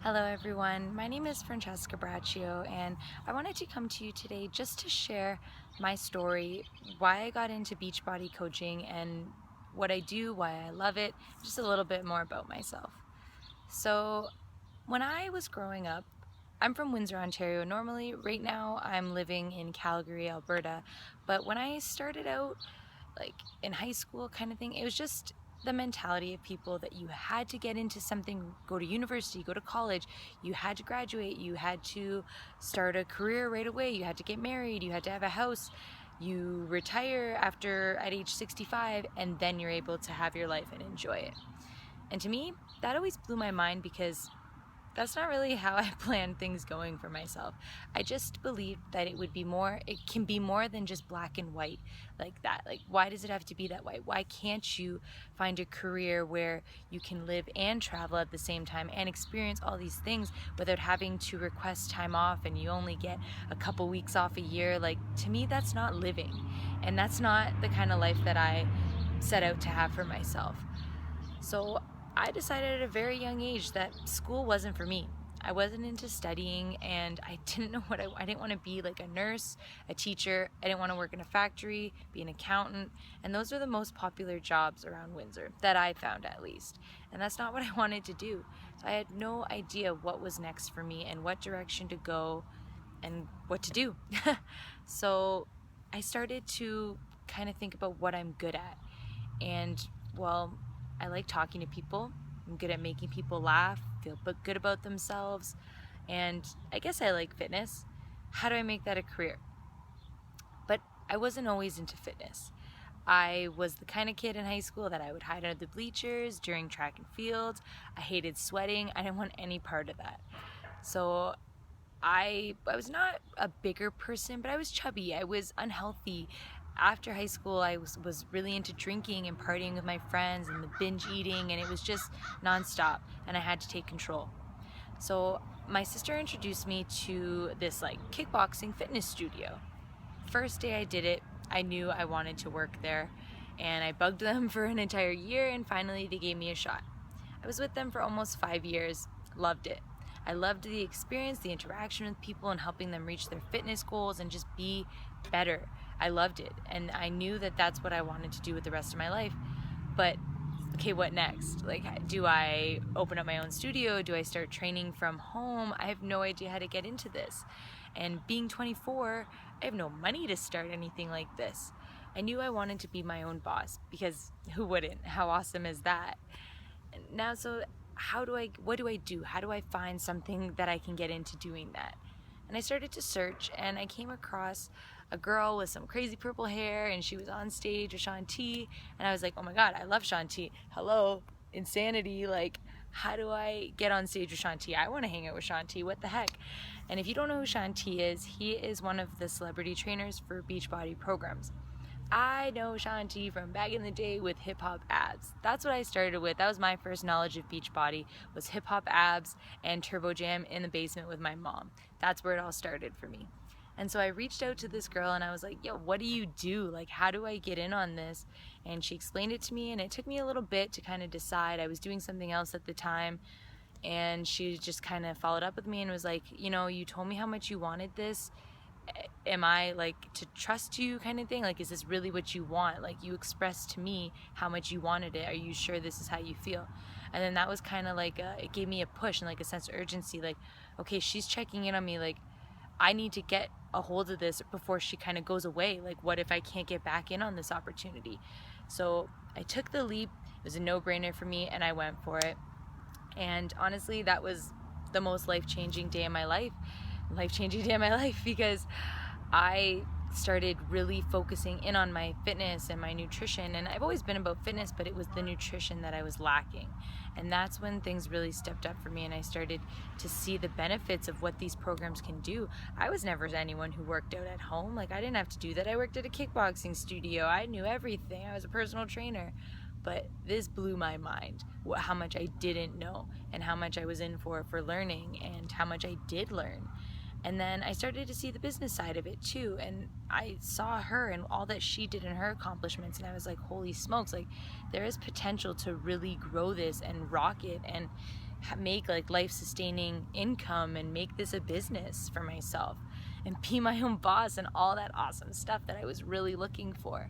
Hello everyone, my name is Francesca Braccio and I wanted to come to you today just to share my story, why I got into Beachbody coaching and what I do, why I love it, just a little bit more about myself. So when I was growing up, I'm from Windsor, Ontario. Normally, right now, I'm living in Calgary, Alberta. But when I started out, like in high school kind of thing, it was just the mentality of people that you had to get into something, go to university, go to college, you had to graduate, you had to start a career right away, you had to get married, you had to have a house, you retire after at age 65, and then you're able to have your life and enjoy it. And to me, that always blew my mind because that's not really how I planned things going for myself. I just believed that it can be more than just black and white like that. Like, why does it have to be that way? Why can't you find a career where you can live and travel at the same time and experience all these things without having to request time off and you only get a couple weeks off a year? Like, to me, that's not living. And that's not the kind of life that I set out to have for myself. So I decided at a very young age that school wasn't for me. I wasn't into studying and I didn't know I didn't want to be like a nurse, a teacher. I didn't want to work in a factory, be an accountant. And those are the most popular jobs around Windsor that I found, at least. And that's not what I wanted to do. So I had no idea what was next for me and what direction to go and what to do. So I started to kind of think about what I'm good at. And well, I like talking to people. I'm good at making people laugh, feel good about themselves, and I guess I like fitness. How do I make that a career? But I wasn't always into fitness. I was the kind of kid in high school that I would hide under the bleachers during track and field. I hated sweating. I didn't want any part of that. So I was not a bigger person, but I was chubby. I was unhealthy. After high school, I was really into drinking and partying with my friends and the binge eating, and it was just nonstop, and I had to take control. So my sister introduced me to this like kickboxing fitness studio. First day I did it, I knew I wanted to work there, and I bugged them for an entire year, and finally they gave me a shot. I was with them for almost 5 years, loved it. I loved the experience, the interaction with people, and helping them reach their fitness goals and just be better. I loved it, and I knew that that's what I wanted to do with the rest of my life. But okay, what next? Like, do I open up my own studio? Do I start training from home? I have no idea how to get into this. And being 24, I have no money to start anything like this. I knew I wanted to be my own boss because who wouldn't? How awesome is that? Now, so what do I do? How do I find something that I can get into doing that? And I started to search, and I came across a girl with some crazy purple hair, and she was on stage with Shaun T, and I was like, oh my god, I love Shaun T. Hello, insanity. Like, how do I get on stage with Shaun T? I want to hang out with Shaun T. What the heck? And if you don't know who Shaun T is, he is one of the celebrity trainers for Beachbody programs. I know Shaun T from back in the day with hip hop abs. That's what I started with. That was my first knowledge of Beachbody, was hip hop abs and Turbo Jam in the basement with my mom. That's where it all started for me. And so I reached out to this girl and I was like, yo, what do you do? Like, how do I get in on this? And she explained it to me, and it took me a little bit to kind of decide. I was doing something else at the time, and she just kind of followed up with me and was like, you told me how much you wanted this. Am I like to trust you, kind of thing? Like, is this really what you want? Like, you expressed to me how much you wanted it. Are you sure this is how you feel? And then that was kind of like it gave me a push and like a sense of urgency. Like, okay, she's checking in on me. Like, I need to get a hold of this before she kind of goes away. Like, what if I can't get back in on this opportunity? So I took the leap. It was a no-brainer for me, and I went for it. And honestly, that was the most life-changing day of my life. Because I started really focusing in on my fitness and my nutrition. And I've always been about fitness, but it was the nutrition that I was lacking. And that's when things really stepped up for me, and I started to see the benefits of what these programs can do. I was never anyone who worked out at home. Like, I didn't have to do that. I worked at a kickboxing studio. I knew everything. I was a personal trainer. But this blew my mind, how much I didn't know and how much I was in for learning and how much I did learn. And then I started to see the business side of it too, and I saw her and all that she did and her accomplishments, and I was like, holy smokes, like, there is potential to really grow this and rock it and make like life-sustaining income and make this a business for myself and be my own boss and all that awesome stuff that I was really looking for.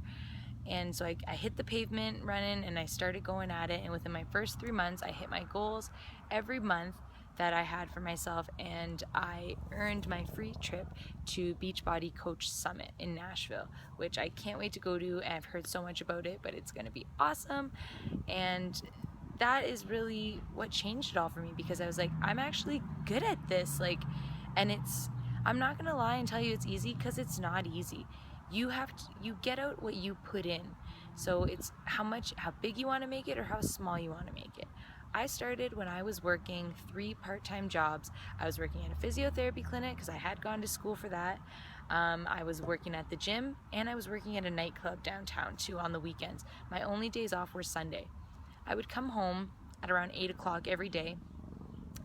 And so I hit the pavement running and I started going at it, and within my first 3 months I hit my goals every month that I had for myself, and I earned my free trip to Beachbody Coach Summit in Nashville, which I can't wait to go to, and I've heard so much about it, but it's gonna be awesome. And that is really what changed it all for me, because I was like, I'm actually good at this, like, and I'm not gonna lie and tell you it's easy, because it's not easy. You get out what you put in. So it's how big you want to make it or how small you want to make it. I started when I was working 3 part-time jobs. I was working at a physiotherapy clinic because I had gone to school for that. I was working at the gym, and I was working at a nightclub downtown too on the weekends. My only days off were Sunday. I would come home at around 8 o'clock every day,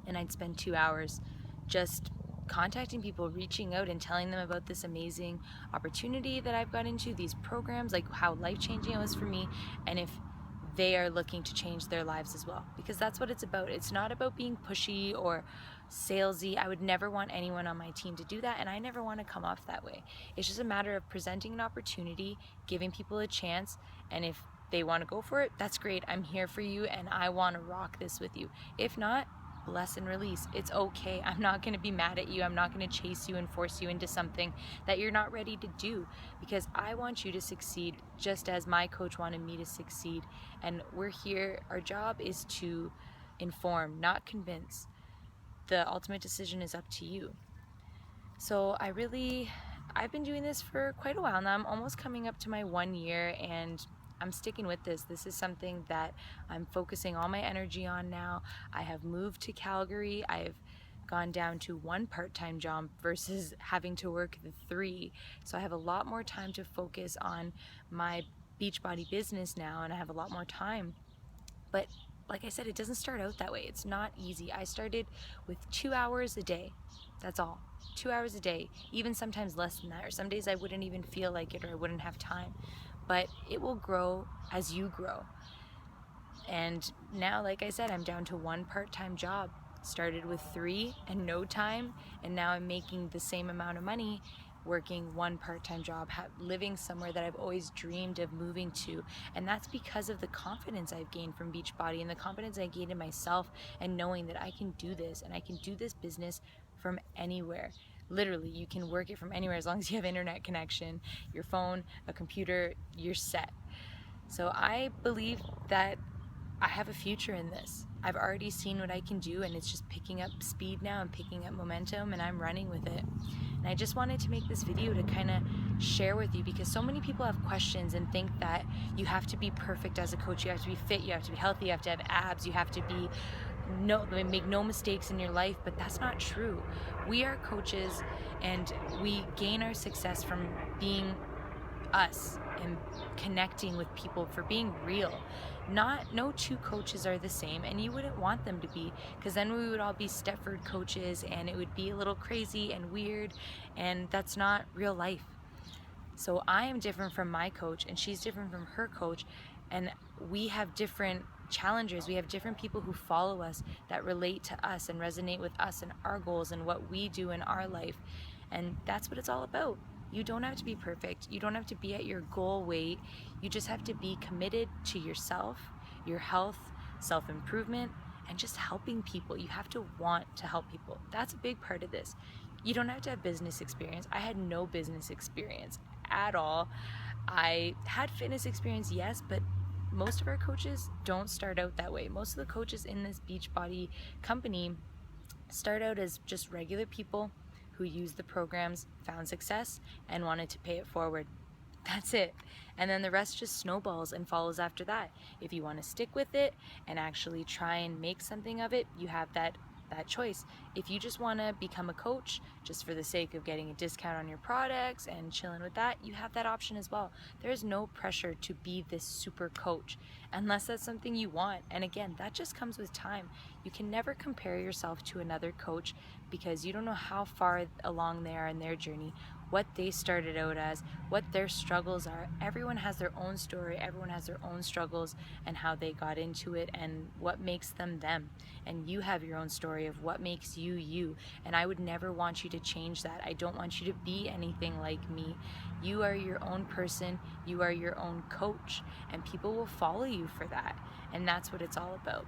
and I'd spend 2 hours just contacting people, reaching out and telling them about this amazing opportunity that I've got into, these programs, like how life-changing it was for me, and if they are looking to change their lives as well, because that's what it's about. It's not about being pushy or salesy. I would never want anyone on my team to do that, and I never want to come off that way. It's just a matter of presenting an opportunity, giving people a chance, and if they want to go for it, that's great. I'm here for you, and I want to rock this with you. If not, bless and release. It's okay. I'm not going to be mad at you. I'm not going to chase you and force you into something that you're not ready to do, because I want you to succeed just as my coach wanted me to succeed. And we're here. Our job is to inform, not convince. The ultimate decision is up to you. So I've been doing this for quite a while now. I'm almost coming up to my 1 year, and I'm sticking with this. This is something that I'm focusing all my energy on now. I have moved to Calgary. I've gone down to 1 part-time job versus having to work the 3. So I have a lot more time to focus on my Beachbody business now, and I have a lot more time. But like I said, it doesn't start out that way. It's not easy. I started with 2 hours a day. That's all. 2 hours a day, even sometimes less than that, or some days I wouldn't even feel like it, or I wouldn't have time. But it will grow as you grow. And now, like I said, I'm down to 1 part-time job. Started with 3 and no time, and now I'm making the same amount of money working 1 part-time job, living somewhere that I've always dreamed of moving to. And that's because of the confidence I've gained from Beachbody, and the confidence I gained in myself, and knowing that I can do this, and I can do this business from anywhere. Literally, you can work it from anywhere as long as you have internet connection, your phone, a computer, you're set. So I believe that I have a future in this. I've already seen what I can do, and it's just picking up speed now and picking up momentum, and I'm running with it. And I just wanted to make this video to kind of share with you, because so many people have questions and think that you have to be perfect as a coach. You have to be fit, you have to be healthy, you have to have abs, you have to make no mistakes in your life, but that's not true. We are coaches, and we gain our success from being us and connecting with people, for being real. No 2 coaches are the same, and you wouldn't want them to be, because then we would all be Stepford coaches, and it would be a little crazy and weird, and that's not real life. So I am different from my coach, and she's different from her coach, and we have different challenges. We have different people who follow us that relate to us and resonate with us and our goals and what we do in our life. And that's what it's all about. You don't have to be perfect. You don't have to be at your goal weight. You just have to be committed to yourself, your health, self-improvement, and just helping people. You have to want to help people. That's a big part of this. You don't have to have business experience. I had no business experience at all. I had fitness experience, yes, but most of our coaches don't start out that way. Most of the coaches in this Beachbody company start out as just regular people who used the programs, found success, and wanted to pay it forward. That's it. And then the rest just snowballs and follows after that. If you want to stick with it and actually try and make something of it, you have that choice. If you just want to become a coach just for the sake of getting a discount on your products and chilling with that, you have that option as well. There's no pressure to be this super coach unless that's something you want. And again, that just comes with time. You can never compare yourself to another coach, because you don't know how far along they are in their journey, what they started out as, what their struggles are. Everyone has their own story, everyone has their own struggles and how they got into it and what makes them them. And you have your own story of what makes you you. And I would never want you to change that. I don't want you to be anything like me. You are your own person, you are your own coach, and people will follow you for that. And that's what it's all about.